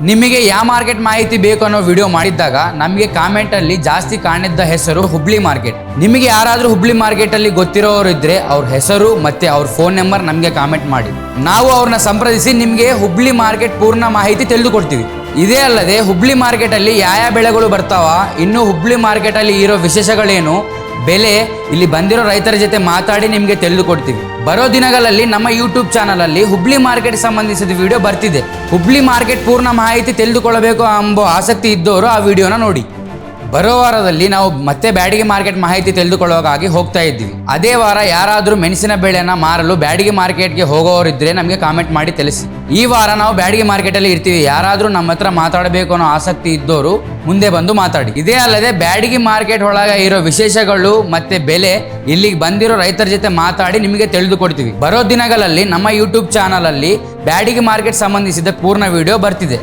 ನಿಮಗೆ ಯಾವ ಮಾರ್ಕೆಟ್ ಮಾಹಿತಿ ಬೇಕು ಅನ್ನೋ ವಿಡಿಯೋ ಮಾಡಿದ್ದಾಗ ನಮಗೆ ಕಾಮೆಂಟ್ ಅಲ್ಲಿ ಜಾಸ್ತಿ ಕಾಣಿದ್ದ ಹೆಸರು ಹುಬ್ಳಿ ಮಾರ್ಕೆಟ್. ನಿಮಗೆ ಯಾರಾದ್ರೂ ಹುಬ್ಳಿ ಮಾರ್ಕೆಟ್ ಅಲ್ಲಿ ಗೊತ್ತಿರೋರು ಇದ್ರೆ ಅವ್ರ ಹೆಸರು ಮತ್ತೆ ಅವ್ರ ಫೋನ್ ನಂಬರ್ ನಮಗೆ ಕಾಮೆಂಟ್ ಮಾಡಿ. ನಾವು ಅವ್ರನ್ನ ಸಂಪ್ರದಿಸಿ ನಿಮಗೆ ಹುಬ್ಳಿ ಮಾರ್ಕೆಟ್ ಪೂರ್ಣ ಮಾಹಿತಿ ತಿಳಿದುಕೊಡ್ತೀವಿ. ಇದೇ ಅಲ್ಲದೆ ಹುಬ್ಳಿ ಮಾರ್ಕೆಟ್ ಅಲ್ಲಿ ಯಾವ ಬೆಳೆಗಳು ಬರ್ತಾವ, ಇನ್ನು ಹುಬ್ಳಿ ಮಾರ್ಕೆಟ್ ಅಲ್ಲಿ ಇರೋ ವಿಶೇಷಗಳೇನು, ಬೆಲೆ, ಇಲ್ಲಿ ಬಂದಿರೋ ರೈತರ ಜೊತೆ ಮಾತಾಡಿ ನಿಮಗೆ ತಿಳಿದುಕೊಡ್ತೀವಿ. ಬರೋ ದಿನಗಳಲ್ಲಿ ನಮ್ಮ ಯೂಟ್ಯೂಬ್ ಚಾನಲ್ ಅಲ್ಲಿ ಹುಬ್ಳಿ ಮಾರ್ಕೆಟ್ ಸಂಬಂಧಿಸಿದ ವಿಡಿಯೋ ಬರ್ತಿದೆ. ಹುಬ್ಳಿ ಮಾರ್ಕೆಟ್ ಪೂರ್ಣ ಮಾಹಿತಿ ತಿಳಿದುಕೊಳ್ಳಬೇಕು ಎಂಬ ಆಸಕ್ತಿ ಇದ್ದವರು ಆ ವಿಡಿಯೋನ ನೋಡಿ. ಬರೋ ವಾರದಲ್ಲಿ ನಾವು ಮತ್ತೆ ಬ್ಯಾಡಗಿ ಮಾರ್ಕೆಟ್ ಮಾಹಿತಿ ತಿಳಿದುಕೊಳ್ಳೋಗಾಗಿ ಹೋಗ್ತಾ ಇದ್ದೀವಿ. ಅದೇ ವಾರ ಯಾರಾದರೂ ಮೆಣಸಿನ ಬೆಳೆನ ಮಾರಲು ಬ್ಯಾಡಗಿ ಮಾರ್ಕೆಟ್ಗೆ ಹೋಗೋರಿದ್ರೆ ನಮಗೆ ಕಾಮೆಂಟ್ ಮಾಡಿ ತಿಳಿಸಿ. ಈ ವಾರ ನಾವು ಬ್ಯಾಡಗಿ ಮಾರ್ಕೆಟಲ್ಲಿ ಇರ್ತೀವಿ. ಯಾರಾದರೂ ನಮ್ಮ ಹತ್ರ ಮಾತಾಡಬೇಕು ಅನ್ನೋ ಆಸಕ್ತಿ ಇದ್ದವರು ಮುಂದೆ ಬಂದು ಮಾತಾಡಿ. ಇದೇ ಅಲ್ಲದೆ ಬ್ಯಾಡಗಿ ಮಾರ್ಕೆಟ್ ಒಳಗೆ ಇರೋ ವಿಶೇಷಗಳು ಮತ್ತೆ ಬೆಲೆ, ಇಲ್ಲಿಗೆ ಬಂದಿರೋ ರೈತರ ಜೊತೆ ಮಾತಾಡಿ ನಿಮಗೆ ತಿಳಿದುಕೊಡ್ತೀವಿ. ಬರೋ ದಿನಗಳಲ್ಲಿ ನಮ್ಮ ಯೂಟ್ಯೂಬ್ ಚಾನಲ್ ಅಲ್ಲಿ ಬ್ಯಾಡಗಿ ಮಾರ್ಕೆಟ್ ಸಂಬಂಧಿಸಿದ ಪೂರ್ಣ ವಿಡಿಯೋ ಬರ್ತಿದೆ.